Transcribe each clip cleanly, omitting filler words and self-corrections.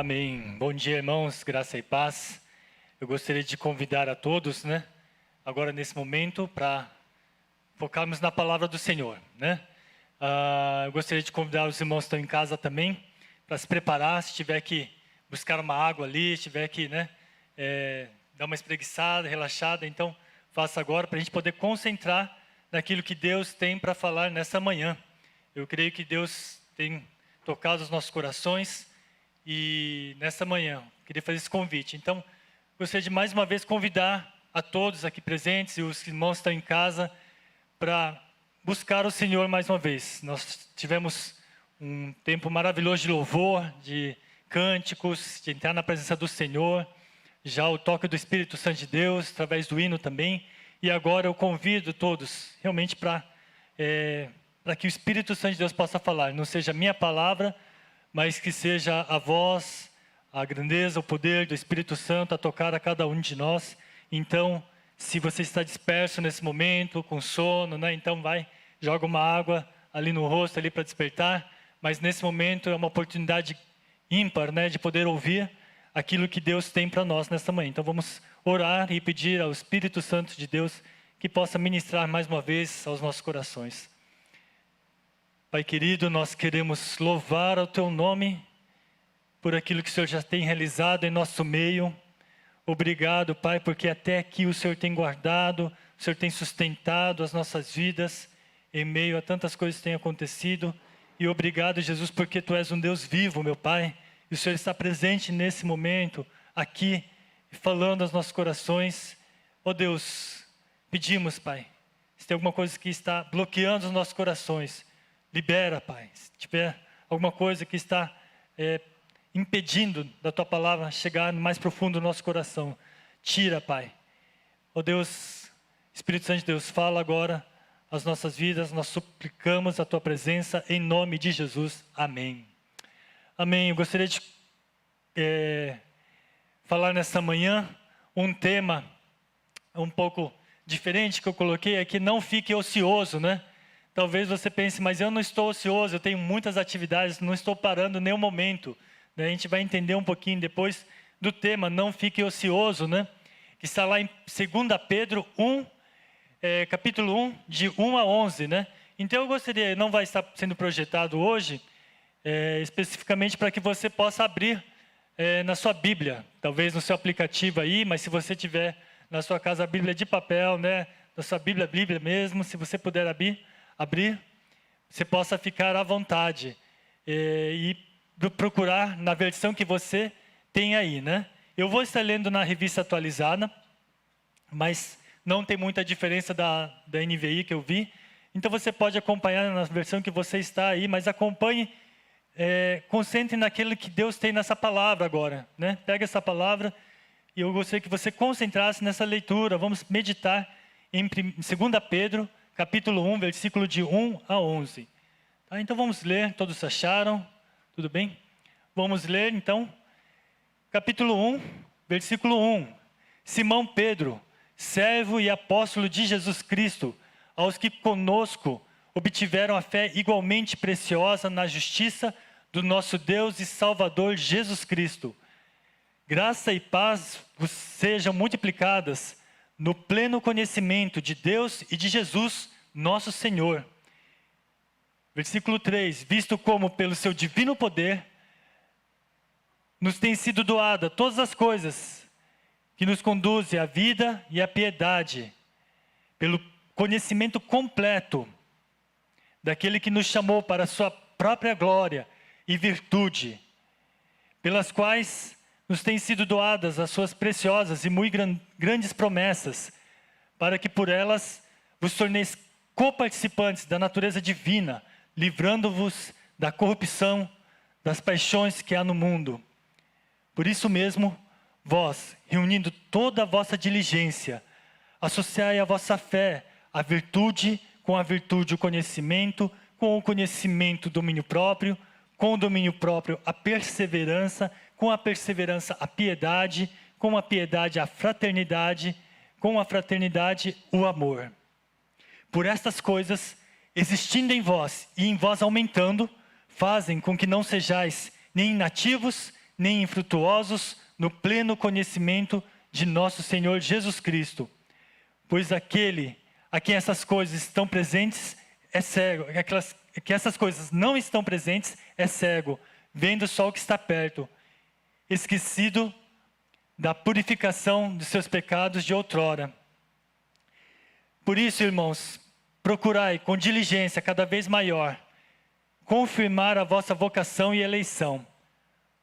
Amém. Bom dia, irmãos, graça e paz. Eu gostaria de convidar a todos, agora nesse momento, para focarmos na palavra do Senhor, eu gostaria de convidar os irmãos que estão em casa também, para se preparar, se tiver que buscar uma água ali, se tiver que, dar uma espreguiçada, relaxada, então faça agora, para a gente poder concentrar naquilo que Deus tem para falar nessa manhã. Eu creio que Deus tem tocado os nossos corações, e nessa manhã, queria fazer esse convite. Então, gostaria de mais uma vez convidar a todos aqui presentes e os irmãos que estão em casa para buscar o Senhor mais uma vez. Nós tivemos um tempo maravilhoso de louvor, de cânticos, de entrar na presença do Senhor, já o toque do Espírito Santo de Deus, através do hino também. E agora eu convido todos realmente para que o Espírito Santo de Deus possa falar, não seja a minha palavra, mas que seja a voz, a grandeza, o poder do Espírito Santo a tocar a cada um de nós. Então, se você está disperso nesse momento, com sono, então joga uma água ali no rosto ali para despertar, mas nesse momento é uma oportunidade ímpar, de poder ouvir aquilo que Deus tem para nós nesta manhã. Então vamos orar e pedir ao Espírito Santo de Deus que possa ministrar mais uma vez aos nossos corações. Pai querido, nós queremos louvar o Teu nome por aquilo que o Senhor já tem realizado em nosso meio. Obrigado, Pai, porque até aqui o Senhor tem guardado, o Senhor tem sustentado as nossas vidas em meio a tantas coisas que têm acontecido. E obrigado, Jesus, porque Tu és um Deus vivo, meu Pai, e o Senhor está presente nesse momento, aqui, falando aos nossos corações. Ó Deus, pedimos, Pai, se tem alguma coisa que está bloqueando os nossos corações, libera, Pai. Se tiver alguma coisa que está impedindo da Tua palavra chegar no mais profundo do nosso coração, tira, Pai. Ó Deus, Espírito Santo de Deus, fala agora as nossas vidas, nós suplicamos a Tua presença em nome de Jesus. Amém. Amém. Eu gostaria de falar nessa manhã um tema um pouco diferente que eu coloquei aqui, não fique ocioso, Talvez você pense, mas eu não estou ocioso, eu tenho muitas atividades, não estou parando em nenhum momento. A gente vai entender um pouquinho depois do tema, não fique ocioso, que está lá em 2 Pedro 1, capítulo 1, de 1 a 11, Então eu gostaria, não vai estar sendo projetado hoje, especificamente para que você possa abrir na sua Bíblia, talvez no seu aplicativo aí, mas se você tiver na sua casa a Bíblia de papel, na sua Bíblia mesmo, se você puder abrir, você possa ficar à vontade e procurar na versão que você tem aí, Eu vou estar lendo na revista atualizada, mas não tem muita diferença da NVI que eu vi, então você pode acompanhar na versão que você está aí, mas acompanhe, concentre naquilo que Deus tem nessa palavra agora, Pega essa palavra e eu gostaria que você concentrasse nessa leitura. Vamos meditar em 2 Pedro, capítulo 1, versículo de 1 a 11. Então vamos ler, todos acharam? Tudo bem? Vamos ler então, capítulo 1, versículo 1. Simão Pedro, servo e apóstolo de Jesus Cristo, aos que conosco obtiveram a fé igualmente preciosa na justiça do nosso Deus e Salvador Jesus Cristo. Graça e paz vos sejam multiplicadas no pleno conhecimento de Deus e de Jesus, nosso Senhor. Versículo 3. Visto como pelo seu divino poder nos tem sido doada todas as coisas que nos conduzem à vida e à piedade, pelo conhecimento completo daquele que nos chamou para a sua própria glória e virtude, pelas quais nos têm sido doadas as suas preciosas e muito grandes promessas, para que por elas vos torneis coparticipantes da natureza divina, livrando-vos da corrupção, das paixões que há no mundo. Por isso mesmo, vós, reunindo toda a vossa diligência, associai a vossa fé a virtude, com a virtude o conhecimento, com o conhecimento o domínio próprio, com o domínio próprio a perseverança, com a perseverança a piedade, com a piedade a fraternidade, com a fraternidade o amor. Por estas coisas, existindo em vós e em vós aumentando, fazem com que não sejais nem inativos, nem infrutuosos no pleno conhecimento de nosso Senhor Jesus Cristo. Pois aquele a quem essas coisas estão presentes é cego, que essas coisas não estão presentes é cego, vendo só o que está perto, esquecido da purificação de seus pecados de outrora. Por isso, irmãos, procurai com diligência cada vez maior confirmar a vossa vocação e eleição,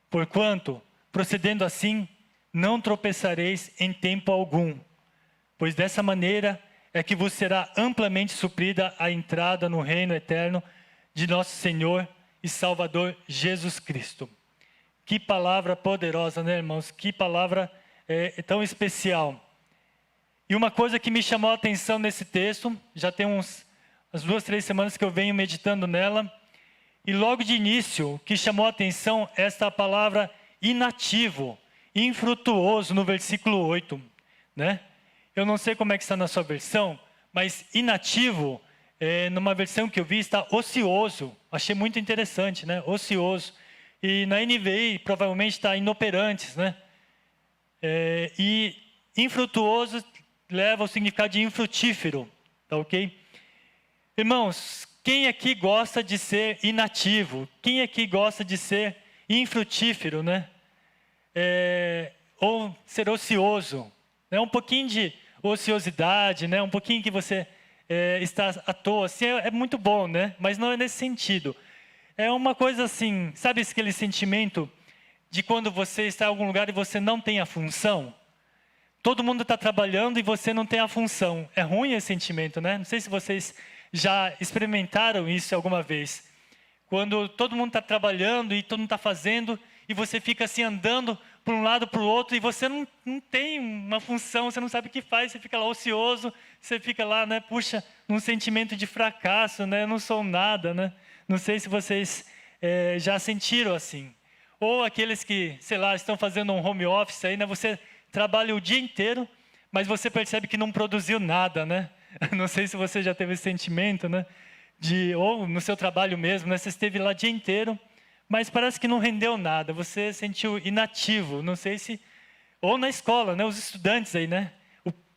porquanto, procedendo assim, não tropeçareis em tempo algum, pois dessa maneira é que vos será amplamente suprida a entrada no reino eterno de nosso Senhor e Salvador Jesus Cristo. Que palavra poderosa, né, irmãos? Que palavra tão especial. E uma coisa que me chamou a atenção nesse texto, já tem umas 2, 3 semanas que eu venho meditando nela, e logo de início, o que chamou a atenção é esta palavra inativo, infrutuoso, no versículo 8, né? Eu não sei como é que está na sua versão, mas inativo, numa versão que eu vi, está ocioso. Achei muito interessante, né? Ocioso. E na NVI, provavelmente está inoperantes, né? E infrutuoso leva o significado de infrutífero, tá ok? Irmãos, quem aqui gosta de ser inativo? Quem aqui gosta de ser infrutífero, né? Ou ser ocioso, né? Um pouquinho de ociosidade, né? Um pouquinho que você está à toa, assim, é muito bom, né? Mas não é nesse sentido. É uma coisa assim, sabe aquele sentimento de quando você está em algum lugar e você não tem a função? Todo mundo está trabalhando e você não tem a função. É ruim esse sentimento, né? Não sei se vocês já experimentaram isso alguma vez. Quando todo mundo está trabalhando e todo mundo está fazendo, e você fica assim andando para um lado para o outro, e você não tem uma função, você não sabe o que faz, você fica lá ocioso, você fica lá, né, puxa, num sentimento de fracasso, né, eu não sou nada, né? Não sei se vocês já sentiram assim. Ou aqueles que, sei lá, estão fazendo um home office aí, né, você trabalha o dia inteiro, mas você percebe que não produziu nada, né? Não sei se você já teve esse sentimento, né? Ou no seu trabalho mesmo, né? Você esteve lá o dia inteiro, mas parece que não rendeu nada, você sentiu inativo, não sei se... Ou na escola, né? Os estudantes aí, né?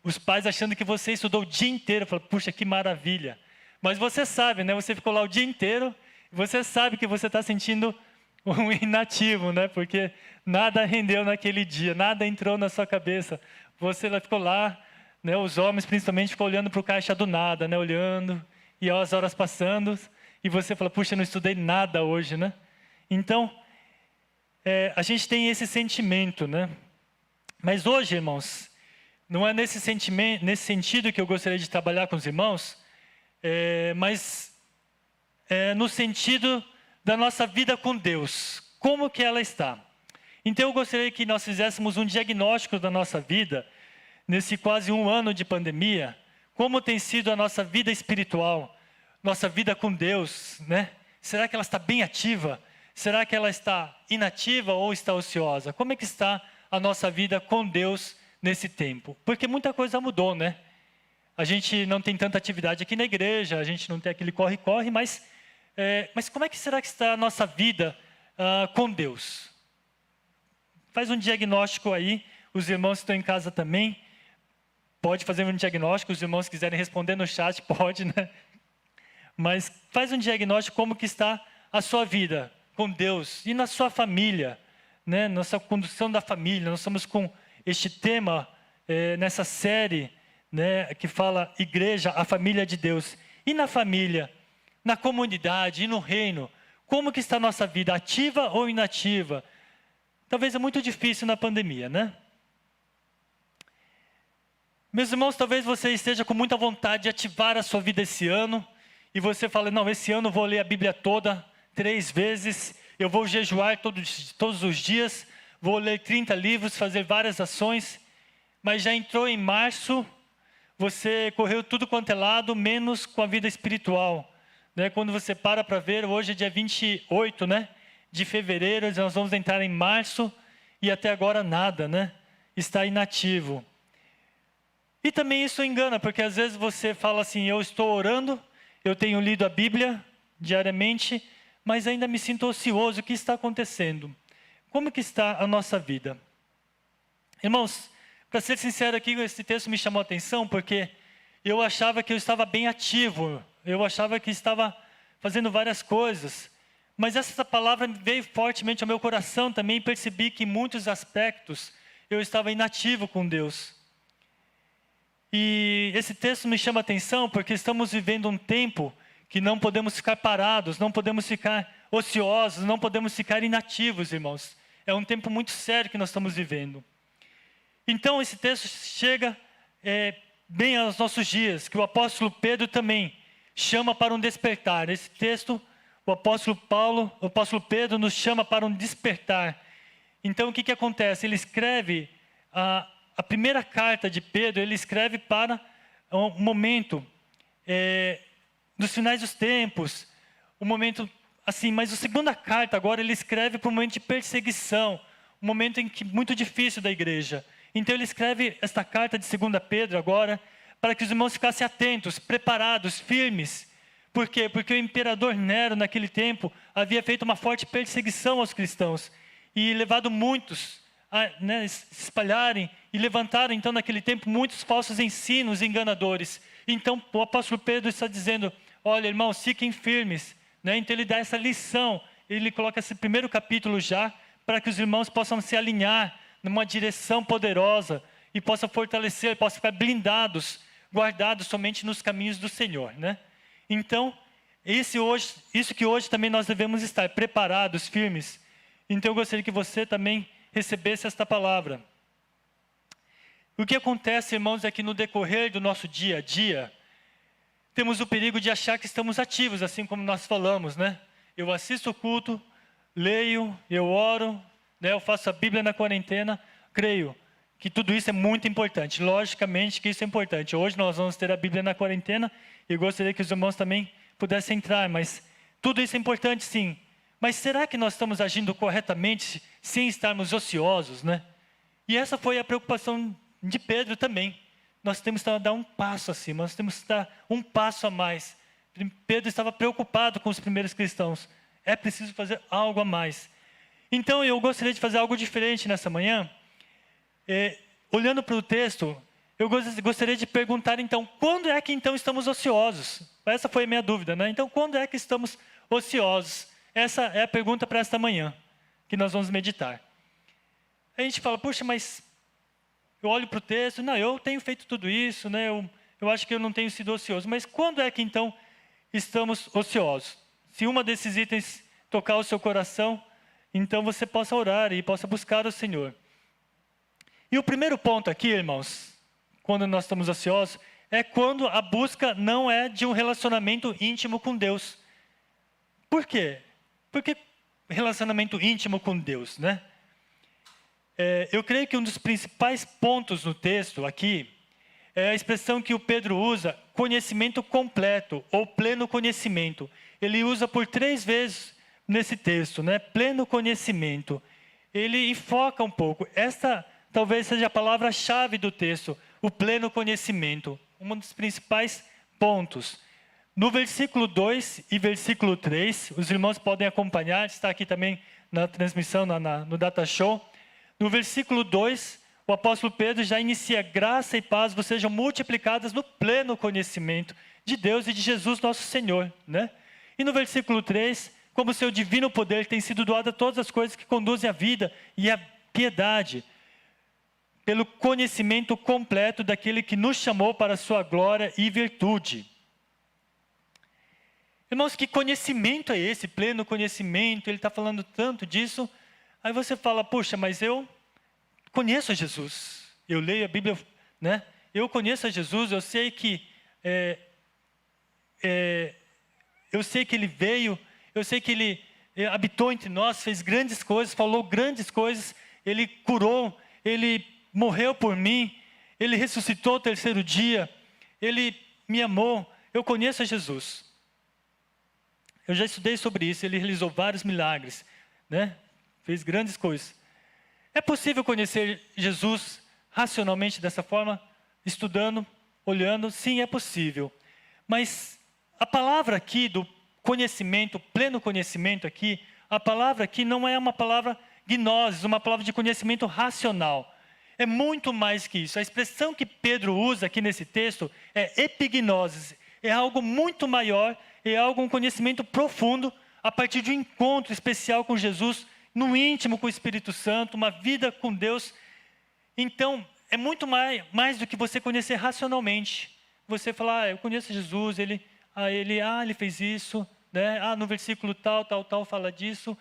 Os pais achando que você estudou o dia inteiro, falam, puxa, que maravilha. Mas você sabe, né? Você ficou lá o dia inteiro, você sabe que você está sentindo um inativo, né? Porque nada rendeu naquele dia, nada entrou na sua cabeça. Você ficou lá, né? Os homens principalmente ficam olhando para o caixa do nada, né? Olhando, e as horas passando, e você fala, puxa, não estudei nada hoje, né? Então, a gente tem esse sentimento, né? Mas hoje, irmãos, não é nesse sentido que eu gostaria de trabalhar com os irmãos, mas no sentido da nossa vida com Deus, como que ela está. Então eu gostaria que nós fizéssemos um diagnóstico da nossa vida, nesse quase 1 ano de pandemia, como tem sido a nossa vida espiritual, nossa vida com Deus, né? Será que ela está bem ativa? Será que ela está inativa ou está ociosa? Como é que está a nossa vida com Deus nesse tempo? Porque muita coisa mudou, né? A gente não tem tanta atividade aqui na igreja, a gente não tem aquele corre-corre, mas como é que será que está a nossa vida com Deus? Faz um diagnóstico aí, os irmãos que estão em casa também, pode fazer um diagnóstico, os irmãos quiserem responder no chat, pode, né? Mas faz um diagnóstico como que está a sua vida com Deus e na sua família, né? Nossa condução da família. Nós estamos com este tema nessa série, né, que fala Igreja, a família de Deus. E na família, na comunidade e no reino, como que está a nossa vida, ativa ou inativa? Talvez é muito difícil na pandemia, né? Meus irmãos, talvez você esteja com muita vontade de ativar a sua vida esse ano, e você fala, não, esse ano eu vou ler a Bíblia toda, 3 vezes, eu vou jejuar todos os dias, vou ler 30 livros, fazer várias ações, mas já entrou em março, você correu tudo quanto é lado, menos com a vida espiritual, né? Quando você para ver, hoje é dia 28, né, de fevereiro, nós vamos entrar em março, e até agora nada, né? Está inativo. E também isso engana, porque às vezes você fala assim, eu estou orando, eu tenho lido a Bíblia diariamente, mas ainda me sinto ocioso, o que está acontecendo? como que está a nossa vida? Irmãos, para ser sincero aqui, esse texto me chamou a atenção porque eu achava que eu estava bem ativo, eu achava que estava fazendo várias coisas, mas essa palavra veio fortemente ao meu coração também e percebi que em muitos aspectos eu estava inativo com Deus. E esse texto me chama a atenção porque estamos vivendo um tempo que não podemos ficar parados, não podemos ficar ociosos, não podemos ficar inativos, irmãos. É um tempo muito sério que nós estamos vivendo. Então esse texto chega bem aos nossos dias, que o apóstolo Pedro também chama para um despertar. Esse texto, o apóstolo Pedro nos chama para um despertar. Então o que acontece? Ele escreve, a primeira carta de Pedro, ele escreve para um momento dos finais dos tempos, um momento assim, mas a segunda carta agora ele escreve para um momento de perseguição, um momento muito difícil da igreja. Então ele escreve esta carta de 2 Pedro agora, para que os irmãos ficassem atentos, preparados, firmes. Por quê? Porque o imperador Nero naquele tempo havia feito uma forte perseguição aos cristãos e levado muitos a se espalharem e levantaram então naquele tempo muitos falsos ensinos enganadores. Então o apóstolo Pedro está dizendo, olha irmãos, fiquem firmes. Então ele dá essa lição, ele coloca esse primeiro capítulo já, para que os irmãos possam se alinhar numa direção poderosa e possam fortalecer, possam ficar blindados, guardados somente nos caminhos do Senhor, Então, isso que hoje também nós devemos estar preparados, firmes. Então eu gostaria que você também recebesse esta palavra. O que acontece, irmãos, é que no decorrer do nosso dia a dia, temos o perigo de achar que estamos ativos, assim como nós falamos, Eu assisto o culto, leio, eu oro, eu faço a Bíblia na quarentena, creio que tudo isso é muito importante. Logicamente que isso é importante. Hoje nós vamos ter a Bíblia na quarentena e gostaria que os irmãos também pudessem entrar, mas tudo isso é importante sim. Mas será que nós estamos agindo corretamente sem estarmos ociosos, E essa foi a preocupação de Pedro também. Nós temos que dar um passo acima, nós temos que dar um passo a mais. Pedro estava preocupado com os primeiros cristãos. É preciso fazer algo a mais. Então eu gostaria de fazer algo diferente nessa manhã. Olhando para o texto, eu gostaria de perguntar então, quando é que então estamos ociosos? Essa foi a minha dúvida, Então quando é que estamos ociosos? Essa é a pergunta para esta manhã, que nós vamos meditar. A gente fala, puxa, mas eu olho para o texto, não, eu tenho feito tudo isso, eu acho que eu não tenho sido ocioso. Mas quando é que então estamos ociosos? Se uma desses itens tocar o seu coração, então você possa orar e possa buscar o Senhor. E o primeiro ponto aqui, irmãos, quando nós estamos ociosos, é quando a busca não é de um relacionamento íntimo com Deus. Por quê? Porque relacionamento íntimo com Deus, Eu creio que um dos principais pontos no texto aqui é a expressão que o Pedro usa, conhecimento completo ou pleno conhecimento. Ele usa por 3 vezes nesse texto, pleno conhecimento. Ele enfoca um pouco. Esta talvez seja a palavra-chave do texto, o pleno conhecimento. Um dos principais pontos. No versículo 2 e versículo 3, os irmãos podem acompanhar, está aqui também na transmissão, no Data Show. No versículo 2, o apóstolo Pedro já inicia, graça e paz vos sejam multiplicadas no pleno conhecimento de Deus e de Jesus nosso Senhor, E no versículo 3, como seu divino poder tem sido doado a todas as coisas que conduzem à vida e à piedade, pelo conhecimento completo daquele que nos chamou para a sua glória e virtude. Irmãos, que conhecimento é esse? Pleno conhecimento, ele está falando tanto disso. Aí você fala, puxa, mas eu conheço a Jesus. Eu leio a Bíblia, Eu conheço a Jesus, eu sei que ele veio, eu sei que ele habitou entre nós, fez grandes coisas, falou grandes coisas, ele curou, ele morreu por mim, ele ressuscitou o 3º dia, ele me amou, eu conheço a Jesus. Eu já estudei sobre isso, ele realizou vários milagres, Fez grandes coisas. É possível conhecer Jesus racionalmente dessa forma? Estudando, olhando? Sim, é possível. Mas a palavra aqui do conhecimento, pleno conhecimento aqui, a palavra aqui não é uma palavra gnosis, uma palavra de conhecimento racional. É muito mais que isso. A expressão que Pedro usa aqui nesse texto é epignosis. É algo muito maior, é algo, um conhecimento profundo, a partir de um encontro especial com Jesus, no íntimo com o Espírito Santo, uma vida com Deus. Então, é muito mais do que você conhecer racionalmente. Você falar, eu conheço Jesus, ele fez isso, né? No versículo tal fala disso.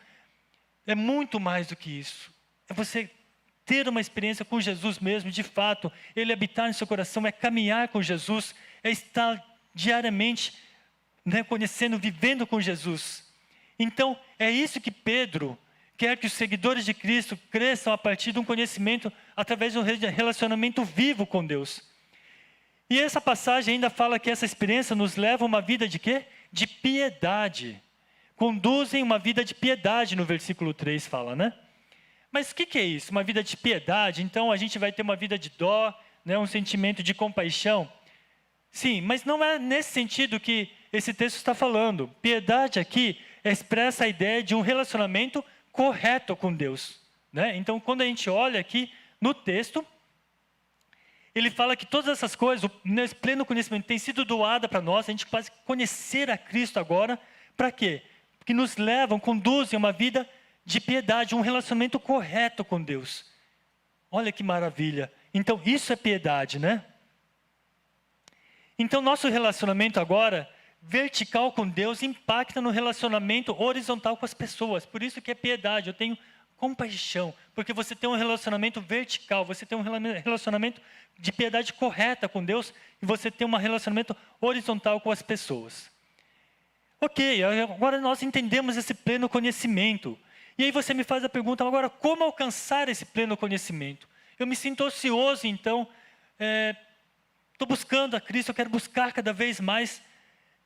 É muito mais do que isso. É você ter uma experiência com Jesus mesmo, de fato, Ele habitar no seu coração, é caminhar com Jesus, é estar diariamente, né, conhecendo, vivendo com Jesus. Então, é isso que Pedro quer que os seguidores de Cristo cresçam a partir de um conhecimento, através de um relacionamento vivo com Deus. E essa passagem ainda fala que essa experiência nos leva a uma vida de quê? De piedade. Conduzem uma vida de piedade, no versículo 3 fala, né? Mas o que é isso? Uma vida de piedade? Então a gente vai ter uma vida de dó, né? Um sentimento de compaixão? Sim, mas não é nesse sentido que esse texto está falando. Piedade aqui expressa a ideia de um relacionamento correto com Deus, né? Então quando a gente olha aqui no texto, ele fala que todas essas coisas, nesse pleno conhecimento, tem sido doada para nós, a gente pode conhecer a Cristo agora, para quê? Que nos levam, conduzem a uma vida de piedade, um relacionamento correto com Deus. Olha que maravilha. Então, isso é piedade, né? Então, nosso relacionamento agora, vertical com Deus, impacta no relacionamento horizontal com as pessoas. Por isso que é piedade, eu tenho compaixão. Porque você tem um relacionamento vertical, você tem um relacionamento de piedade correta com Deus, e você tem um relacionamento horizontal com as pessoas. Ok, agora nós entendemos esse pleno conhecimento. E aí você me faz a pergunta, agora, como alcançar esse pleno conhecimento? Eu me sinto ocioso, então, estou buscando a Cristo, eu quero buscar cada vez mais,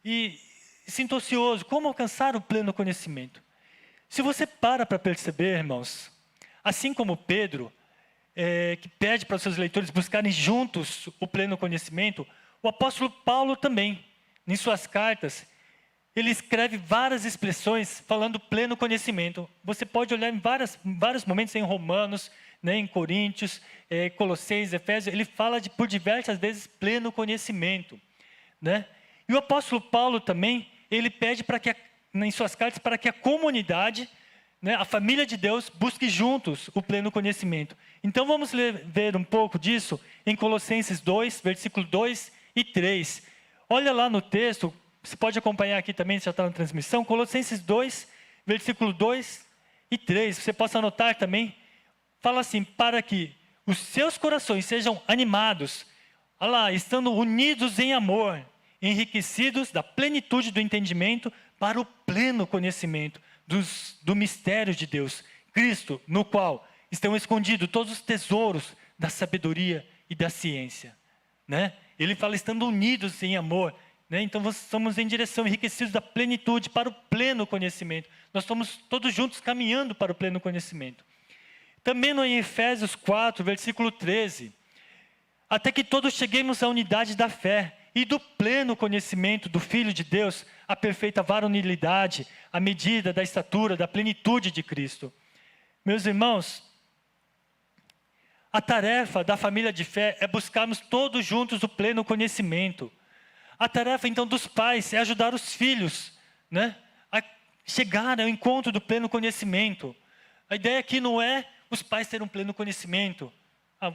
e sinto ocioso. Como alcançar o pleno conhecimento? Se você para perceber, irmãos, assim como Pedro, que pede para os seus leitores buscarem juntos o pleno conhecimento, o apóstolo Paulo também, em suas cartas, ele escreve várias expressões falando pleno conhecimento. Você pode olhar em vários momentos em Romanos, né, em Coríntios, Colossenses, Efésios, ele fala por diversas vezes pleno conhecimento, né? E o apóstolo Paulo também, ele pede em suas cartas para que a comunidade, né, a família de Deus, busque juntos o pleno conhecimento. Então vamos ver um pouco disso em Colossenses 2, versículo 2 e 3. Olha lá no texto. Você pode acompanhar aqui também, se já está na transmissão, Colossenses 2, versículo 2 e 3. Você possa anotar também. Fala assim, para que os seus corações sejam animados, olha lá, estando unidos em amor, enriquecidos da plenitude do entendimento para o pleno conhecimento do mistério de Deus, Cristo, no qual estão escondidos todos os tesouros da sabedoria e da ciência, né? Ele fala, estando unidos em amor, né? Então, nós estamos em direção, enriquecidos da plenitude para o pleno conhecimento. Nós estamos todos juntos caminhando para o pleno conhecimento. Também em Efésios 4, versículo 13. Até que todos cheguemos à unidade da fé e do pleno conhecimento do Filho de Deus, a perfeita varonilidade, a medida da estatura, da plenitude de Cristo. Meus irmãos, a tarefa da família de fé é buscarmos todos juntos o pleno conhecimento. A tarefa, então, dos pais é ajudar os filhos, né, a chegar ao encontro do pleno conhecimento. A ideia aqui não é os pais terem um pleno conhecimento.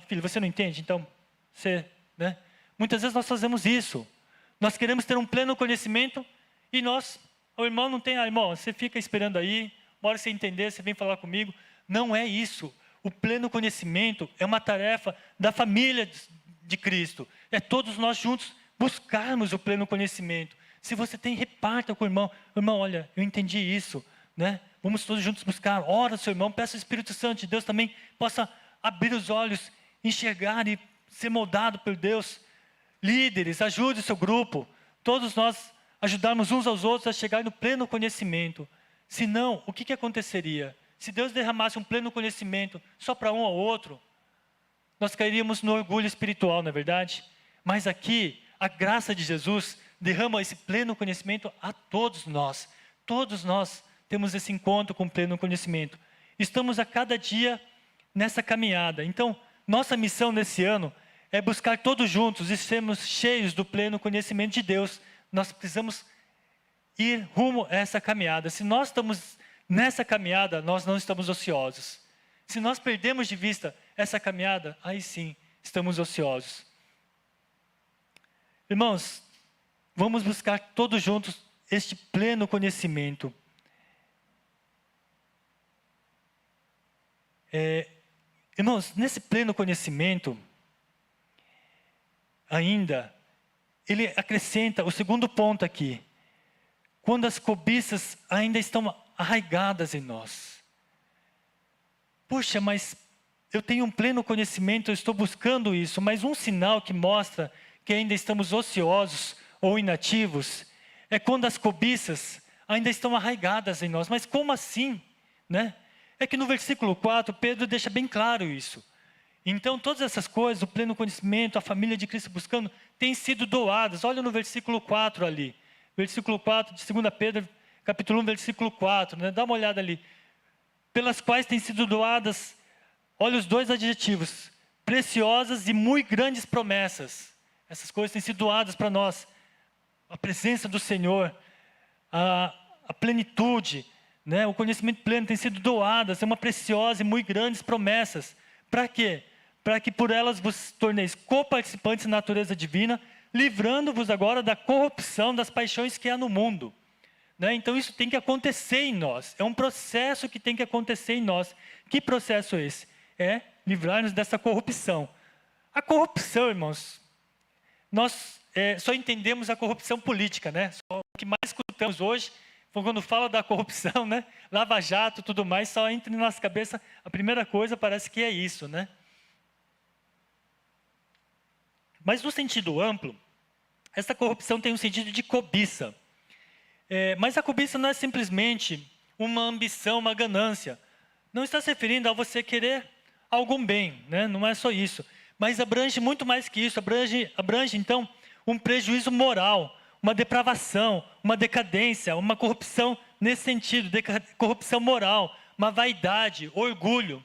Filho, você não entende? Então, você, né? Muitas vezes nós fazemos isso. Nós queremos ter um pleno conhecimento e o irmão não tem, irmão, você fica esperando aí, uma hora você entender, você vem falar comigo. Não é isso. O pleno conhecimento é uma tarefa da família de Cristo. É todos nós juntos buscarmos o pleno conhecimento. Se você tem, reparta com o irmão. Irmão, olha, eu entendi isso, né? Vamos todos juntos buscar. Ora, seu irmão, peça ao Espírito Santo de Deus também possa abrir os olhos, enxergar e ser moldado por Deus. Líderes, ajude o seu grupo. Todos nós ajudarmos uns aos outros a chegar no pleno conhecimento. Senão, o que aconteceria? Se Deus derramasse um pleno conhecimento só para um ou outro, nós cairíamos no orgulho espiritual, não é verdade? Mas aqui, a graça de Jesus derrama esse pleno conhecimento a todos nós. Todos nós temos esse encontro com o pleno conhecimento. estamos a cada dia nessa caminhada. Então, nossa missão nesse ano é buscar todos juntos e sermos cheios do pleno conhecimento de Deus. Nós precisamos ir rumo a essa caminhada. Se nós estamos nessa caminhada, nós não estamos ociosos. Se nós perdemos de vista essa caminhada, aí sim, estamos ociosos. Irmãos, vamos buscar todos juntos este pleno conhecimento. Irmãos, nesse pleno conhecimento, ainda, ele acrescenta o segundo ponto aqui. Quando as cobiças ainda estão arraigadas em nós. Puxa, mas eu tenho um pleno conhecimento, eu estou buscando isso, mas um sinal que mostra que ainda estamos ociosos ou inativos é quando as cobiças ainda estão arraigadas em nós. Mas como assim, né? É que no versículo 4, Pedro deixa bem claro isso. Então, todas essas coisas, o pleno conhecimento, a família de Cristo buscando, têm sido doadas. Olha no versículo 4 ali. Versículo 4 de 2 Pedro, capítulo 1, versículo 4. Né? Dá uma olhada ali. Pelas quais têm sido doadas, olha os dois adjetivos, preciosas e muito grandes promessas. Essas coisas têm sido doadas para nós. A presença do Senhor, a plenitude, né? O conhecimento pleno tem sido doadas, é uma preciosa e muito grandes promessas. Para quê? Para que por elas vos torneis coparticipantes da natureza divina, livrando-vos agora da corrupção das paixões que há no mundo. Né? Então isso tem que acontecer em nós, é um processo que tem que acontecer em nós. Que processo é esse? É livrar-nos dessa corrupção. A corrupção, irmãos, nós só entendemos a corrupção política, né? Só o que mais escutamos hoje, quando fala da corrupção, né? Lava Jato, tudo mais, só entra na nossa cabeça, a primeira coisa parece que é isso, né? Mas no sentido amplo, essa corrupção tem um sentido de cobiça. Mas a cobiça não é simplesmente uma ambição, uma ganância. Não está se referindo a você querer algum bem, né? Não é só isso. Mas abrange muito mais que isso, abrange então um prejuízo moral, uma depravação, uma decadência, uma corrupção nesse sentido, corrupção moral, uma vaidade, orgulho.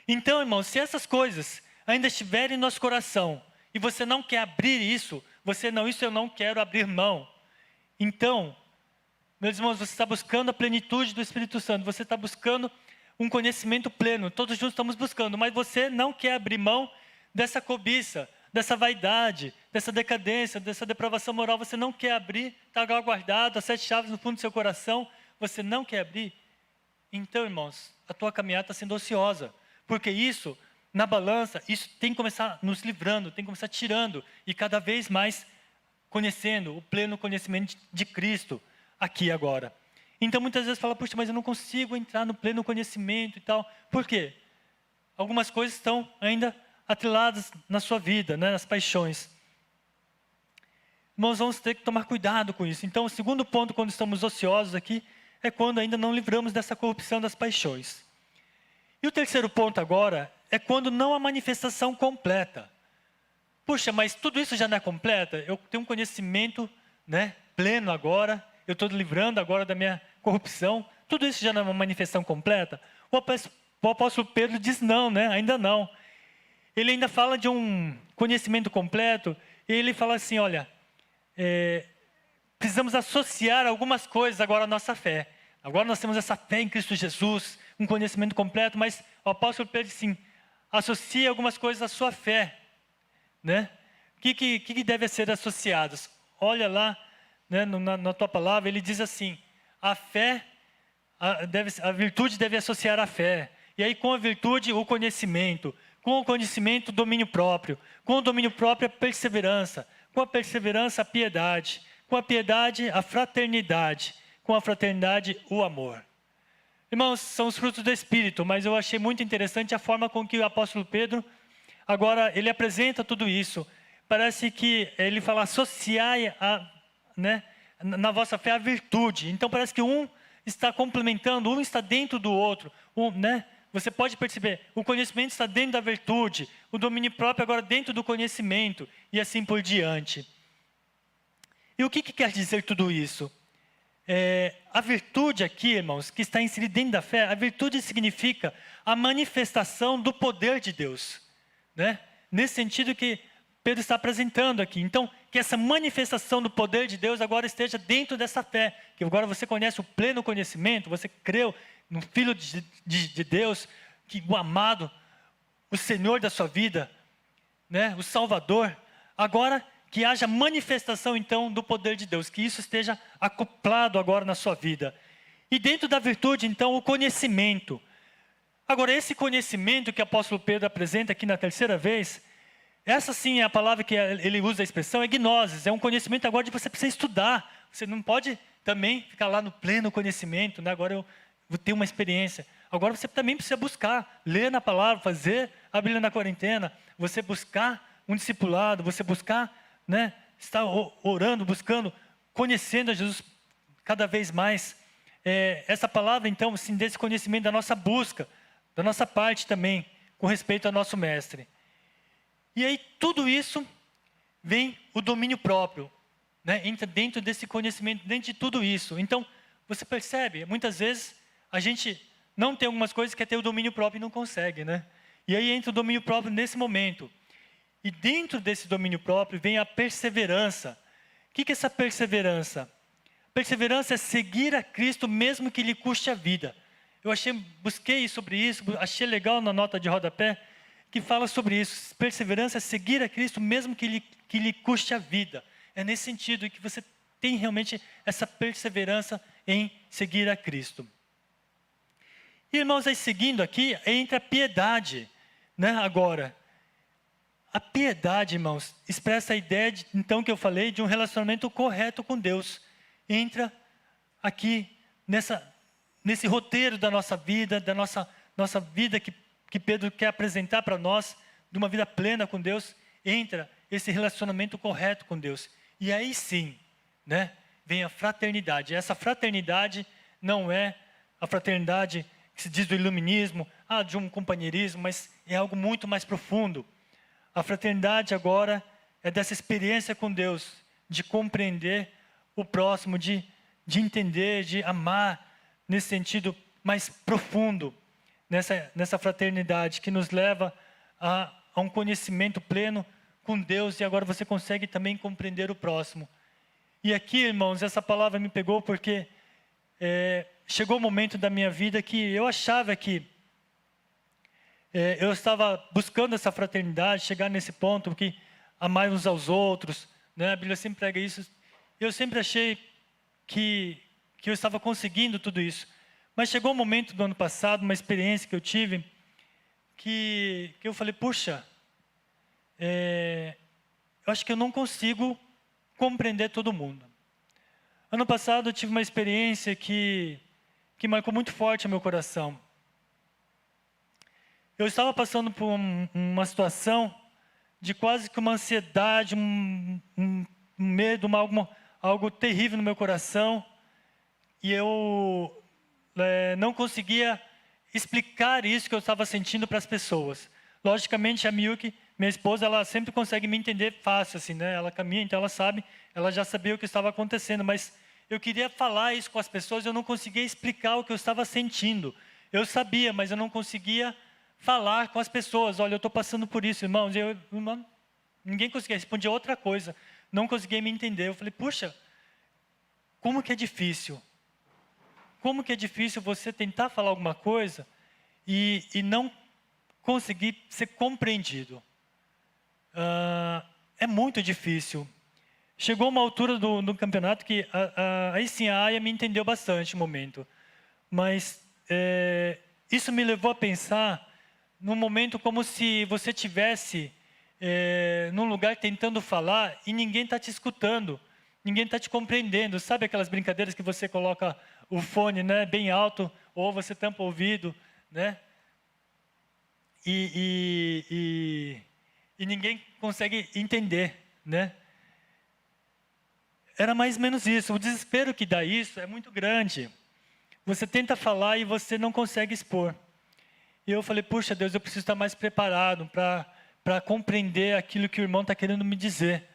Então, irmãos, se essas coisas ainda estiverem no nosso coração e você não quer abrir isso, isso eu não quero abrir mão. Então, meus irmãos, você está buscando a plenitude do Espírito Santo, você está buscando um conhecimento pleno, todos juntos estamos buscando, mas você não quer abrir mão dessa cobiça, dessa vaidade, dessa decadência, dessa depravação moral, você não quer abrir, está lá guardado, as 7 chaves no fundo do seu coração, você não quer abrir. Então, irmãos, a tua caminhada está sendo ociosa, porque isso, na balança, isso tem que começar nos livrando, tem que começar tirando, e cada vez mais conhecendo o pleno conhecimento de Cristo, aqui e agora. Então, muitas vezes fala, puxa, mas eu não consigo entrar no pleno conhecimento e tal. Por quê? Algumas coisas estão ainda atreladas na sua vida, né, nas paixões. Irmãos, vamos ter que tomar cuidado com isso. Então, o segundo ponto, quando estamos ociosos aqui, é quando ainda não livramos dessa corrupção das paixões. E o terceiro ponto agora, é quando não há manifestação completa. Puxa, mas tudo isso já não é completa? Eu tenho um conhecimento, né, pleno agora, eu estou livrando agora da minha corrupção, tudo isso já não é uma manifestação completa? O apóstolo Pedro diz não, né, ainda não. Ele ainda fala de um conhecimento completo, e ele fala assim, olha, precisamos associar algumas coisas agora à nossa fé. Agora nós temos essa fé em Cristo Jesus, um conhecimento completo, mas o apóstolo Pedro diz assim, associe algumas coisas à sua fé. Né? O que deve ser associados? Olha lá, né, na tua palavra, ele diz assim, a virtude deve associar a fé. E aí com a virtude, o conhecimento. Com o conhecimento, o domínio próprio. Com o domínio próprio, a perseverança. Com a perseverança, a piedade. Com a piedade, a fraternidade. Com a fraternidade, o amor. Irmãos, são os frutos do Espírito, mas eu achei muito interessante a forma com que o apóstolo Pedro, agora, ele apresenta tudo isso. Parece que ele fala, associai né, na vossa fé a virtude. Então, parece que um está complementando, um está dentro do outro. Né? Você pode perceber, o conhecimento está dentro da virtude, o domínio próprio agora dentro do conhecimento, e assim por diante. E o que quer dizer tudo isso? A virtude aqui, irmãos, que está inserida dentro da fé, a virtude significa a manifestação do poder de Deus, né? Nesse sentido que Pedro está apresentando aqui. Então, que essa manifestação do poder de Deus agora esteja dentro dessa fé, que agora você conhece o pleno conhecimento, você creu no Filho de Deus, que o amado, o Senhor da sua vida, né? O Salvador. Agora, que haja manifestação, então, do poder de Deus, que isso esteja acoplado agora na sua vida. E dentro da virtude, então, o conhecimento. Agora, esse conhecimento que o apóstolo Pedro apresenta aqui na terceira vez, essa sim é a palavra que ele usa a expressão, é gnosis, é um conhecimento agora de você precisa estudar. Você não pode também ficar lá no pleno conhecimento, né? Agora eu vou ter uma experiência. Agora você também precisa buscar, ler na palavra, fazer a Bíblia na quarentena, você buscar um discipulado, você buscar, né, estar orando, buscando, conhecendo a Jesus cada vez mais. Essa palavra, então, assim, desse conhecimento da nossa busca, da nossa parte também, com respeito ao nosso mestre. E aí, tudo isso vem o domínio próprio, né? Entra dentro desse conhecimento, dentro de tudo isso. Então, você percebe, muitas vezes, a gente não tem algumas coisas que é ter o domínio próprio e não consegue, né? E aí entra o domínio próprio nesse momento. E dentro desse domínio próprio vem a perseverança. O que é essa perseverança? Perseverança é seguir a Cristo mesmo que lhe custe a vida. Eu busquei sobre isso, achei legal na nota de rodapé, que fala sobre isso. Perseverança é seguir a Cristo mesmo que lhe custe a vida. É nesse sentido que você tem realmente essa perseverança em seguir a Cristo. E, irmãos, aí seguindo aqui, entra a piedade, né, agora. A piedade, irmãos, expressa a ideia, então, que eu falei, de um relacionamento correto com Deus. Entra aqui nesse roteiro da nossa vida, da nossa vida que Pedro quer apresentar para nós, de uma vida plena com Deus, entra esse relacionamento correto com Deus. E aí sim, né, vem a fraternidade. Essa fraternidade não é a fraternidade que se diz do iluminismo, de um companheirismo, mas é algo muito mais profundo. A fraternidade agora é dessa experiência com Deus, de compreender o próximo, de entender, de amar, nesse sentido mais profundo, nessa fraternidade que nos leva a um conhecimento pleno com Deus, e agora você consegue também compreender o próximo. E aqui, irmãos, essa palavra me pegou porque chegou um momento da minha vida que eu achava que eu estava buscando essa fraternidade, chegar nesse ponto que amar uns aos outros, né? A Bíblia sempre prega isso. Eu sempre achei que eu estava conseguindo tudo isso. Mas chegou um momento do ano passado, uma experiência que eu tive, que eu falei, puxa, eu acho que eu não consigo compreender todo mundo. Ano passado eu tive uma experiência que marcou muito forte o meu coração. Eu estava passando por uma situação de quase que uma ansiedade, um medo, algo terrível no meu coração. E eu não conseguia explicar isso que eu estava sentindo para as pessoas. Logicamente, a Miyuki, minha esposa, ela sempre consegue me entender fácil, assim, né? Ela caminha, então ela já sabia o que estava acontecendo, mas eu queria falar isso com as pessoas, eu não conseguia explicar o que eu estava sentindo. Eu sabia, mas eu não conseguia falar com as pessoas. Olha, eu estou passando por isso, irmãos. Ninguém conseguia responder outra coisa. Não conseguia me entender. Eu falei, puxa, como que é difícil. Como que é difícil você tentar falar alguma coisa e não conseguir ser compreendido. É muito difícil. Chegou uma altura do campeonato que aí sim a Aya me entendeu bastante no momento. Mas isso me levou a pensar num momento como se você estivesse num lugar tentando falar e ninguém está te escutando, ninguém está te compreendendo. Sabe aquelas brincadeiras que você coloca o fone, né, bem alto, ou você tampa o ouvido, né? E ninguém consegue entender, né? Era mais ou menos isso. O desespero que dá isso é muito grande. Você tenta falar e você não consegue expor. E eu falei, puxa Deus, eu preciso estar mais preparado para compreender aquilo que o irmão está querendo me dizer.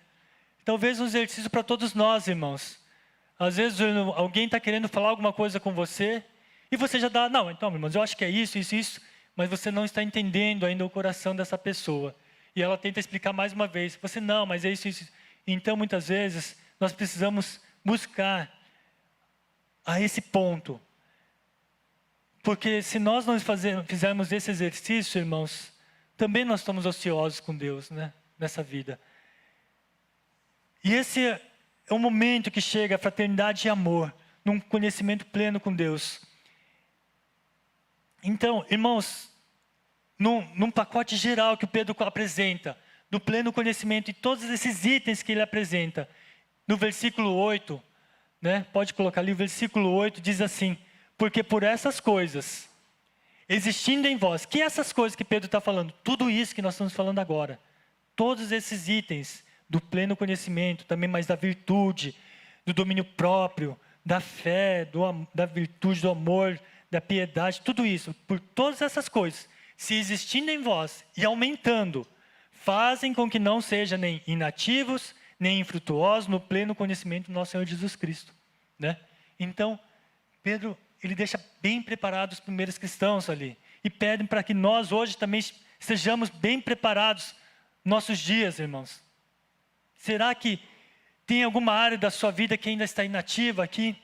Talvez um exercício para todos nós, irmãos. Às vezes alguém está querendo falar alguma coisa com você e você já dá, não, então, irmãos, eu acho que é isso, isso, isso, mas você não está entendendo ainda o coração dessa pessoa. E ela tenta explicar mais uma vez. Você, não, mas é isso, isso. Então, muitas vezes, nós precisamos buscar a esse ponto. Porque se nós não fizermos esse exercício, irmãos, também nós estamos ociosos com Deus, né? Nessa vida. E esse é o momento que chega a fraternidade e amor, num conhecimento pleno com Deus. Então, irmãos, num pacote geral que o Pedro apresenta, do pleno conhecimento e todos esses itens que ele apresenta, no versículo 8, né, pode colocar ali, o versículo 8 diz assim: porque por essas coisas, existindo em vós, que essas coisas que Pedro está falando, tudo isso que nós estamos falando agora, todos esses itens do pleno conhecimento, também mais da virtude, do domínio próprio, da fé, da virtude, do amor, da piedade, tudo isso, por todas essas coisas, se existindo em vós e aumentando, fazem com que não sejam nem inativos, nem infrutuosos no pleno conhecimento do nosso Senhor Jesus Cristo, né? Então, Pedro, ele deixa bem preparados os primeiros cristãos ali, e pede para que nós hoje também estejamos bem preparados nossos dias, irmãos. Será que tem alguma área da sua vida que ainda está inativa aqui?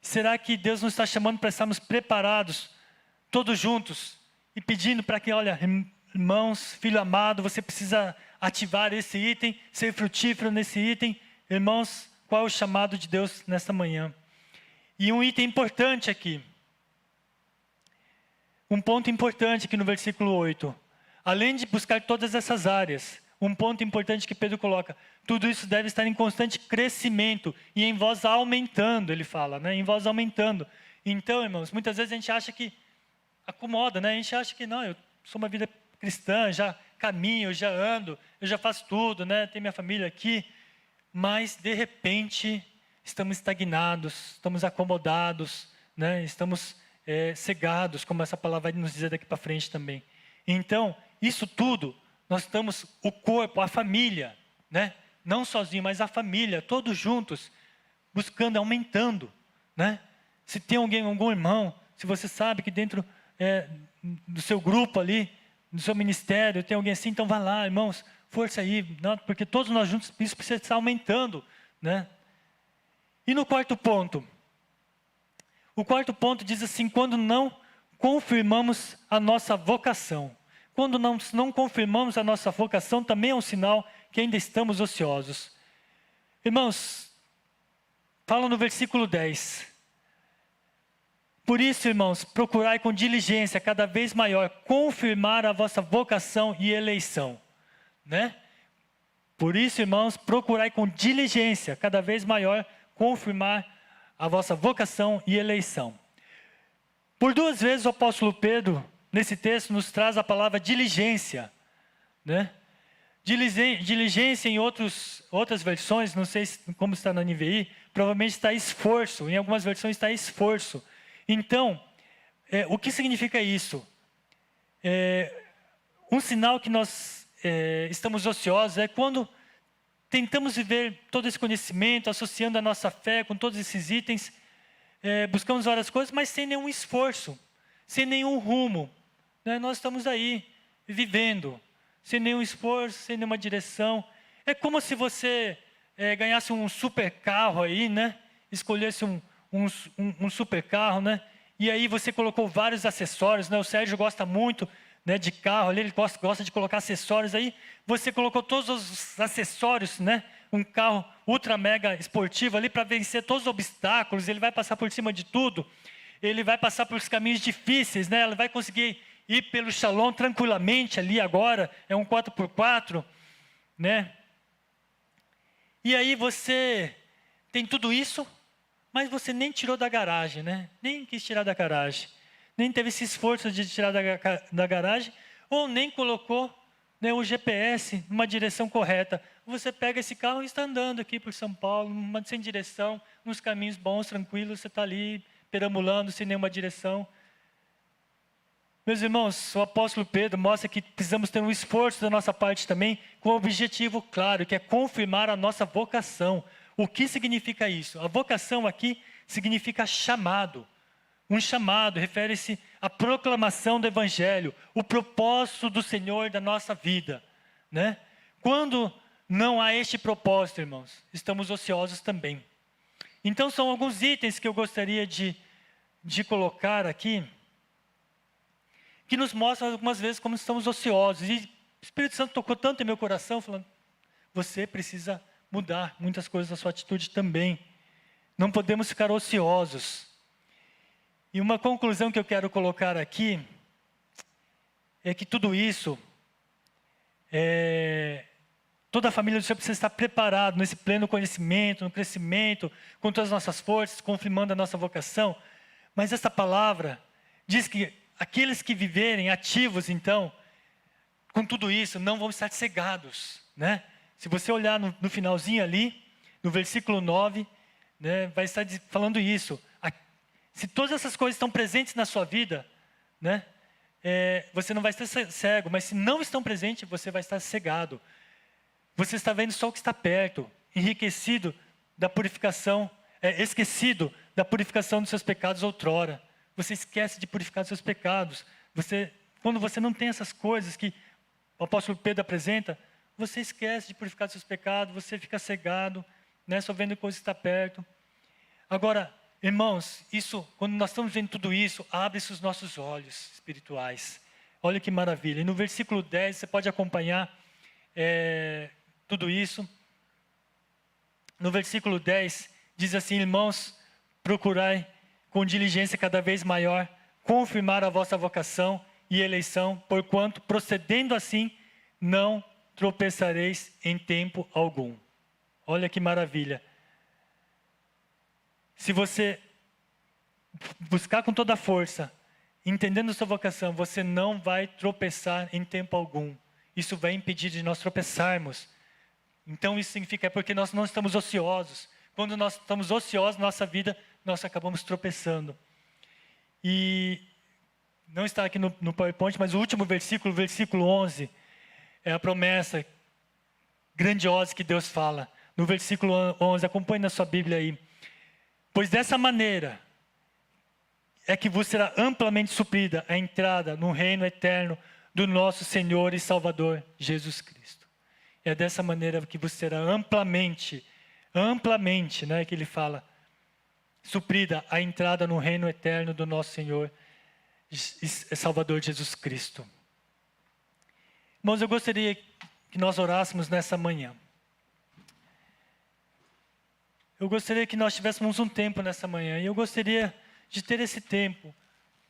Será que Deus nos está chamando para estarmos preparados, todos juntos, e pedindo para que, olha, irmãos, filho amado, você precisa ativar esse item, ser frutífero nesse item. Irmãos, qual é o chamado de Deus nesta manhã? E um item importante aqui, um ponto importante aqui no versículo 8, além de buscar todas essas áreas, um ponto importante que Pedro coloca, tudo isso deve estar em constante crescimento e em vós aumentando, ele fala, né? Em vós aumentando. Então, irmãos, muitas vezes a gente acha que acomoda, né? A gente acha que não, eu sou uma vida cristã, já caminho, já ando, eu já faço tudo, né? Tenho minha família aqui, mas de repente estamos estagnados, estamos acomodados, né? Estamos cegados, como essa palavra vai nos dizer daqui para frente também. Então, isso tudo, nós estamos, o corpo, a família, né? Não sozinho, mas a família, todos juntos, buscando, aumentando, né? Se tem algum irmão, se você sabe que dentro do seu grupo ali, do seu ministério, tem alguém assim, então vá lá, irmãos, força aí, não, porque todos nós juntos, isso precisa estar aumentando, né? E no quarto ponto, o quarto ponto diz assim, quando não confirmamos a nossa vocação. Quando não confirmamos a nossa vocação, também é um sinal que ainda estamos ociosos. Irmãos, fala no versículo 10. Por isso, irmãos, procurai com diligência, cada vez maior, confirmar a vossa vocação e eleição. Né? Por isso, irmãos, procurai com diligência, cada vez maior, confirmar a vossa vocação e eleição. Por duas vezes o apóstolo Pedro, nesse texto, nos traz a palavra diligência, né? Diligência em outras versões, não sei como está na NVI, provavelmente está esforço, em algumas versões está esforço. Então, o que significa isso? Um sinal que nós estamos ociosos é quando tentamos viver todo esse conhecimento, associando a nossa fé com todos esses itens, buscamos várias coisas, mas sem nenhum esforço, sem nenhum rumo. Né? Nós estamos aí, vivendo, sem nenhum esforço, sem nenhuma direção. É como se você ganhasse um super carro aí, né? Escolhesse um super carro, né? E aí você colocou vários acessórios, né? O Sérgio gosta muito, né, de carro, ele gosta de colocar acessórios aí. Você colocou todos os acessórios, né? Um carro ultra mega esportivo ali para vencer todos os obstáculos, ele vai passar por cima de tudo, ele vai passar por caminhos difíceis, né? Ele vai conseguir ir pelo Shalom tranquilamente ali agora, é um 4x4, né? E aí você tem tudo isso, mas você nem tirou da garagem, né? Nem quis tirar da garagem. Nem teve esse esforço de tirar da garagem, ou nem colocou, né, o GPS numa direção correta. Você pega esse carro e está andando aqui por São Paulo, sem direção, nos caminhos bons, tranquilos, você está ali perambulando sem nenhuma direção. Meus irmãos, o apóstolo Pedro mostra que precisamos ter um esforço da nossa parte também, com um objetivo claro, que é confirmar a nossa vocação. O que significa isso? A vocação aqui significa chamado. Um chamado refere-se à proclamação do Evangelho, o propósito do Senhor da nossa vida, né? Quando não há este propósito, irmãos, estamos ociosos também. Então, são alguns itens que eu gostaria de colocar aqui, que nos mostram algumas vezes como estamos ociosos. E o Espírito Santo tocou tanto em meu coração, falando, você precisa mudar muitas coisas na sua atitude também. Não podemos ficar ociosos. E uma conclusão que eu quero colocar aqui é que tudo isso, toda a família do Senhor precisa estar preparado nesse pleno conhecimento, no crescimento, com todas as nossas forças, confirmando a nossa vocação. Mas essa palavra diz que aqueles que viverem ativos, então, com tudo isso, não vão estar cegados, né? Se você olhar no finalzinho ali, no versículo 9, né, vai estar falando isso. Se todas essas coisas estão presentes na sua vida, né, você não vai estar cego, mas se não estão presentes, você vai estar cegado. Você está vendo só o que está perto, enriquecido da purificação, esquecido da purificação dos seus pecados outrora. Você esquece de purificar os seus pecados. Quando você não tem essas coisas que o apóstolo Pedro apresenta, você esquece de purificar os seus pecados, você fica cegado, né, só vendo coisa que está perto. Agora, irmãos, quando nós estamos vendo tudo isso, abre-se os nossos olhos espirituais. Olha que maravilha. E no versículo 10, você pode acompanhar tudo isso. No versículo 10, diz assim, irmãos, procurai com diligência cada vez maior, confirmar a vossa vocação e eleição, porquanto, procedendo assim, não tropeçareis em tempo algum. Olha que maravilha. Se você buscar com toda a força, entendendo a sua vocação, você não vai tropeçar em tempo algum. Isso vai impedir de nós tropeçarmos. Então isso significa porque nós não estamos ociosos. Quando nós estamos ociosos na nossa vida, nós acabamos tropeçando. E não está aqui no PowerPoint, mas o último versículo, versículo 11, é a promessa grandiosa que Deus fala. No versículo 11, acompanhe na sua Bíblia aí. Pois dessa maneira é que vos será amplamente suprida a entrada no reino eterno do nosso Senhor e Salvador Jesus Cristo. É dessa maneira que vos será amplamente, né, que ele fala, suprida a entrada no reino eterno do nosso Senhor e Salvador Jesus Cristo. Irmãos, eu gostaria que nós orássemos nessa manhã. Eu gostaria que nós tivéssemos um tempo nessa manhã. E eu gostaria de ter esse tempo.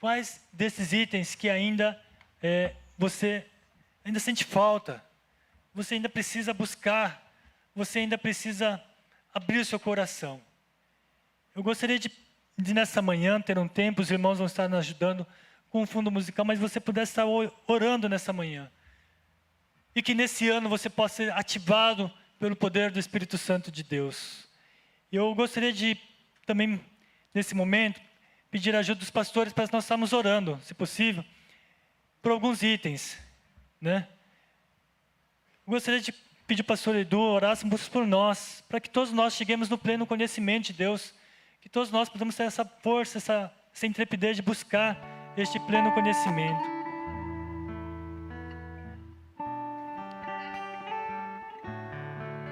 Quais desses itens que ainda você ainda sente falta? Você ainda precisa buscar. Você ainda precisa abrir o seu coração. Eu gostaria de nessa manhã ter um tempo. Os irmãos vão estar nos ajudando com o fundo musical. Mas você pudesse estar orando nessa manhã. E que nesse ano você possa ser ativado pelo poder do Espírito Santo de Deus. Eu gostaria de, também, nesse momento, pedir a ajuda dos pastores para nós estarmos orando, se possível, por alguns itens, né? Eu gostaria de pedir ao pastor Edu, orássemos por nós, para que todos nós cheguemos no pleno conhecimento de Deus, que todos nós possamos ter essa força, essa intrepidez de buscar este pleno conhecimento.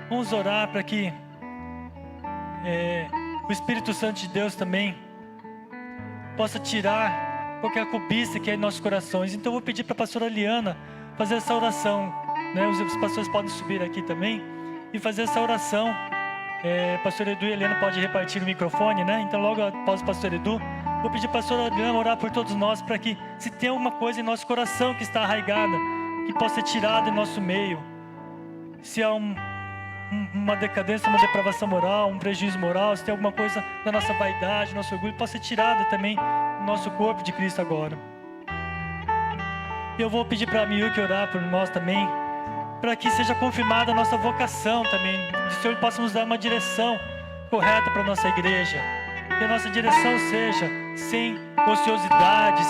Vamos orar para que o Espírito Santo de Deus também possa tirar qualquer cobiça que é em nossos corações. Então eu vou pedir para a pastora Liana fazer essa oração, né? Os pastores podem subir aqui também e fazer essa oração. Pastor Edu e Helena podem repartir o microfone, né? Então logo após o pastor Edu, vou pedir para a pastora Liana orar por todos nós, para que se tem alguma coisa em nosso coração que está arraigada, que possa ser tirada em nosso meio. Se há uma decadência, uma depravação moral, um prejuízo moral, se tem alguma coisa da nossa vaidade, nosso orgulho, possa ser tirada também do nosso corpo de Cristo agora. Eu vou pedir para a Miyuki orar por nós também, para que seja confirmada a nossa vocação também, que o Senhor possa nos dar uma direção correta para a nossa igreja, que a nossa direção seja sem ociosidade,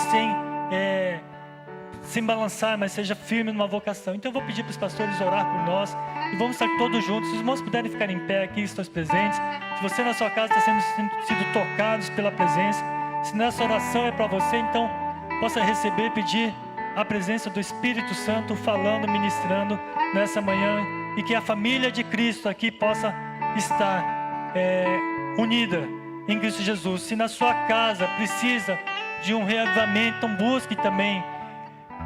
sem balançar, mas seja firme numa vocação. Então eu vou pedir para os pastores orar por nós e vamos estar todos juntos. Se os irmãos puderem ficar em pé aqui, estão presentes. Se você na sua casa está sendo tocados pela presença, se nessa oração é para você, então possa receber e pedir a presença do Espírito Santo falando, ministrando nessa manhã, e que a família de Cristo aqui possa estar unida em Cristo Jesus. Se na sua casa precisa de um reavivamento, então busque também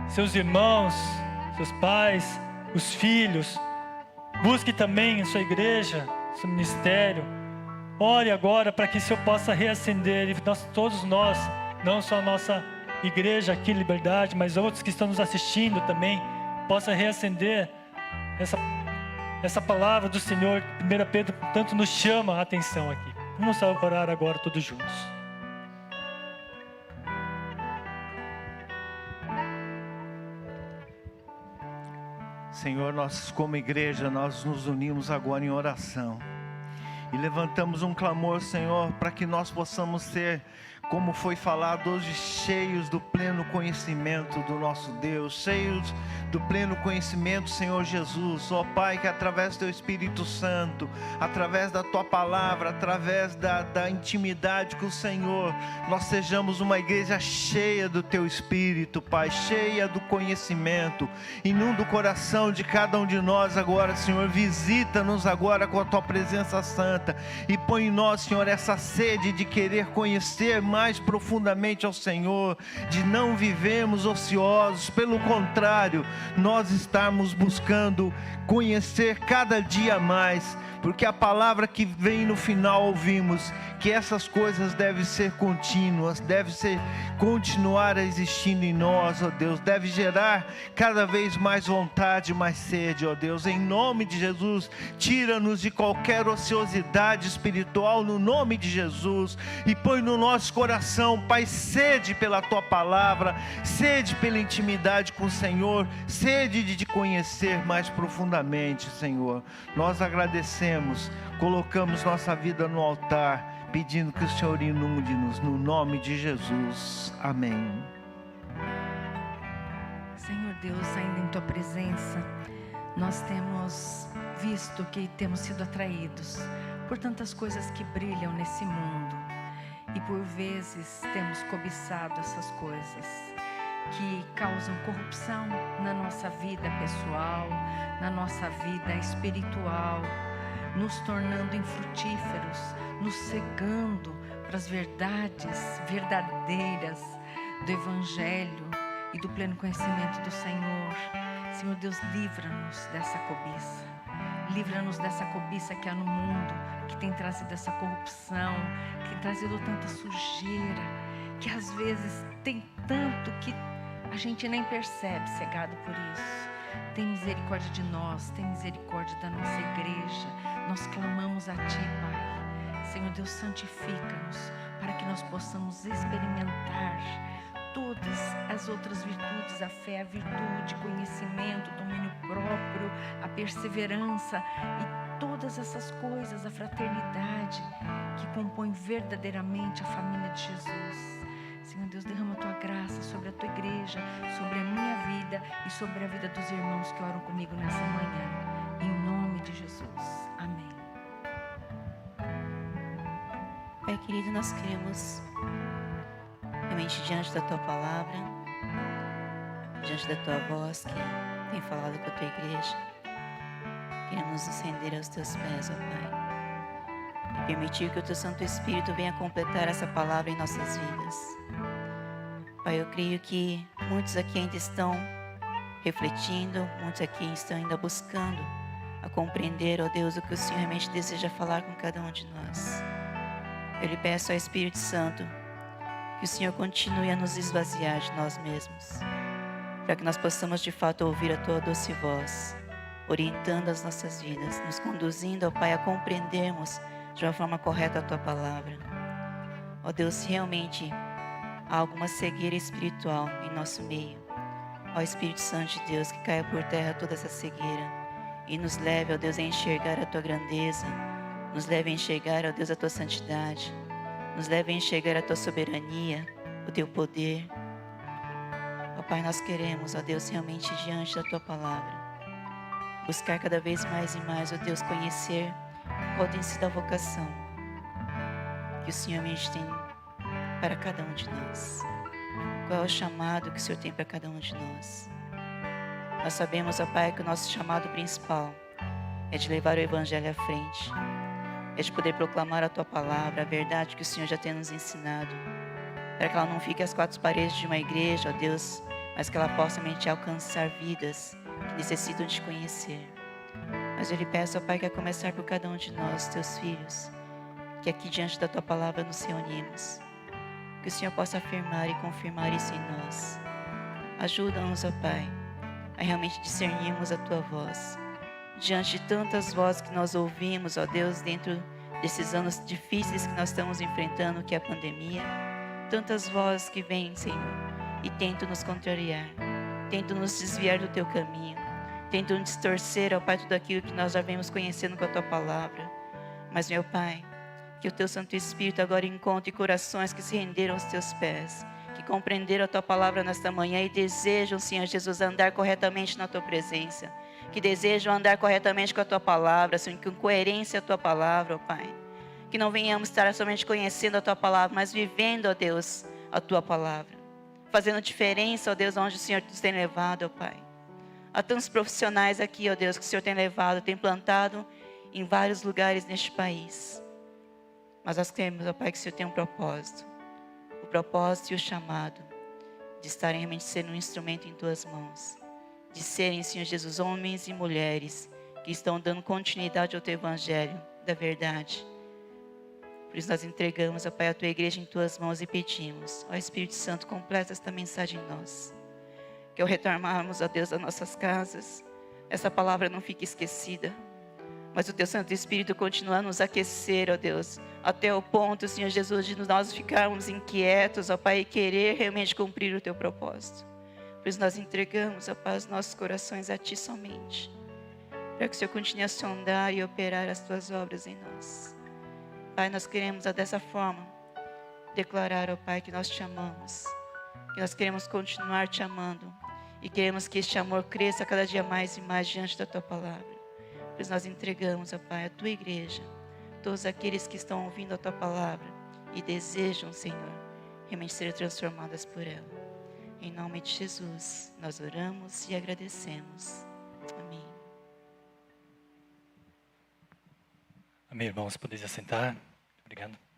seus irmãos, seus pais, os filhos. Busque também a sua igreja, seu ministério. Ore agora para que o Senhor possa reacender, e todos nós, não só a nossa igreja aqui, Liberdade, mas outros que estão nos assistindo também, possa reacender essa palavra do Senhor. 1 Pedro tanto nos chama a atenção aqui. Vamos orar agora todos juntos. Senhor, nós como igreja, nós nos unimos agora em oração e levantamos um clamor, Senhor, para que nós possamos ser, como foi falado hoje, cheios do pleno conhecimento do nosso Deus, cheios do pleno conhecimento, Senhor Jesus. Ó Pai, que através do Teu Espírito Santo, através da Tua Palavra, através da intimidade com o Senhor, nós sejamos uma igreja cheia do Teu Espírito, Pai, cheia do conhecimento. Inunda o coração de cada um de nós agora, Senhor. Visita-nos agora com a Tua presença santa e põe em nós, Senhor, essa sede de querer conhecer mais profundamente ao Senhor, de não vivermos ociosos. Pelo contrário, nós estamos buscando conhecer cada dia mais, porque a palavra que vem no final ouvimos que essas coisas devem ser contínuas, continuar existindo em nós, ó Deus, deve gerar cada vez mais vontade, mais sede, ó Deus. Em nome de Jesus, tira-nos de qualquer ociosidade espiritual, no nome de Jesus, e põe no nosso coração, Pai, sede pela Tua palavra, sede pela intimidade com o Senhor, sede de te conhecer mais profundamente, Senhor. Nós agradecemos, colocamos nossa vida no altar, pedindo que o Senhor inunde-nos no nome de Jesus. Amém. Senhor Deus, ainda em Tua presença, nós temos visto que temos sido atraídos por tantas coisas que brilham nesse mundo, e por vezes temos cobiçado essas coisas que causam corrupção na nossa vida pessoal, na nossa vida espiritual, nos tornando infrutíferos, nos cegando para as verdades verdadeiras do Evangelho e do pleno conhecimento do Senhor. Senhor Deus, livra-nos dessa cobiça. Livra-nos dessa cobiça que há no mundo, que tem trazido essa corrupção, que tem trazido tanta sujeira, que às vezes tem tanto que a gente nem percebe, cegado por isso. Tem misericórdia de nós, tem misericórdia da nossa igreja. Nós clamamos a Ti, Pai. Senhor Deus, santifica-nos para que nós possamos experimentar todas as outras virtudes, a fé, a virtude, conhecimento, domínio próprio, a perseverança e todas essas coisas, a fraternidade que compõe verdadeiramente a família de Jesus. Senhor Deus, derrama a Tua graça sobre a Tua igreja, sobre a minha vida e sobre a vida dos irmãos que oram comigo nessa manhã. Em nome de Jesus. Amém. Pai querido, nós queremos realmente diante da Tua palavra, diante da Tua voz que tem falado com a Tua igreja, queremos nos render aos Teus pés, ó Pai, e permitir que o Teu Santo Espírito venha completar essa palavra em nossas vidas. Pai, eu creio que muitos aqui ainda estão refletindo, muitos aqui estão ainda buscando a compreender, ó Deus, o que o Senhor realmente deseja falar com cada um de nós. Eu lhe peço ao Espírito Santo que o Senhor continue a nos esvaziar de nós mesmos, para que nós possamos de fato ouvir a Tua doce voz, orientando as nossas vidas, nos conduzindo, ó Pai, a compreendermos de uma forma correta a Tua palavra. Ó Deus, se realmente há alguma cegueira espiritual em nosso meio, ó Espírito Santo de Deus, que caia por terra toda essa cegueira e nos leve, ó Deus, a enxergar a Tua grandeza, nos leve a enxergar, ó Deus, a Tua santidade, nos leve a enxergar a Tua soberania, o Teu poder. Ó Pai, nós queremos, ó Deus, realmente diante da Tua palavra, buscar cada vez mais e mais, ó Deus, conhecer qual tem sido a vocação que o Senhor realmente tem para cada um de nós. Qual é o chamado que o Senhor tem para cada um de nós. Nós sabemos, ó Pai, que o nosso chamado principal é de levar o Evangelho à frente, é de poder proclamar a Tua palavra, a verdade que o Senhor já tem nos ensinado, para que ela não fique às quatro paredes de uma igreja, ó Deus, mas que ela possa realmente alcançar vidas que necessitam de conhecer. Mas eu lhe peço, ó Pai, que a começar por cada um de nós, Teus filhos, que aqui diante da Tua palavra nos reunimos, que o Senhor possa afirmar e confirmar isso em nós. Ajuda-nos, ó Pai, a realmente discernirmos a Tua voz, diante de tantas vozes que nós ouvimos, ó Deus, dentro desses anos difíceis que nós estamos enfrentando, que é a pandemia, tantas vozes que vêm, Senhor, e tentam nos contrariar, tentam nos desviar do Teu caminho, tentam distorcer, ó Pai, tudo aquilo que nós já vemos conhecendo com a Tua palavra. Mas, meu Pai, que o Teu Santo Espírito agora encontre corações que se renderam aos Teus pés, que compreenderam a Tua palavra nesta manhã e desejam, Senhor Jesus, andar corretamente na Tua presença, que desejam andar corretamente com a Tua palavra, Senhor, com coerência a Tua palavra, ó Pai. Que não venhamos estar somente conhecendo a Tua palavra, mas vivendo, ó Deus, a Tua palavra. Fazendo diferença, ó Deus, onde o Senhor nos tem levado, ó Pai. Há tantos profissionais aqui, ó Deus, que o Senhor tem levado, tem plantado em vários lugares neste país. Mas nós queremos, ó Pai, que o Senhor tem um propósito. O propósito e o chamado de estarem realmente sendo um instrumento em Tuas mãos. De serem, Senhor Jesus, homens e mulheres que estão dando continuidade ao Teu Evangelho da verdade. Por isso nós entregamos, ó Pai, a Tua igreja em Tuas mãos e pedimos, ó Espírito Santo, completa esta mensagem em nós. Que ao retornarmos, ó Deus, às nossas casas, essa palavra não fique esquecida. Mas o Teu Santo Espírito continua a nos aquecer, ó Deus, até o ponto, Senhor Jesus, de nós ficarmos inquietos, ó Pai, e querer realmente cumprir o Teu propósito. Por isso nós entregamos, ó Pai, os nossos corações a Ti somente, para que o Senhor continue a sondar e operar as Tuas obras em nós. Pai, nós queremos, dessa forma, declarar, ó Pai, que nós Te amamos, que nós queremos continuar Te amando e queremos que este amor cresça cada dia mais e mais diante da Tua palavra. Por isso nós entregamos, ó Pai, a Tua igreja, todos aqueles que estão ouvindo a Tua palavra e desejam, Senhor, realmente ser transformadas por ela. Em nome de Jesus, nós oramos e agradecemos. Amém. Amém, irmãos, podeis assentar. Obrigado.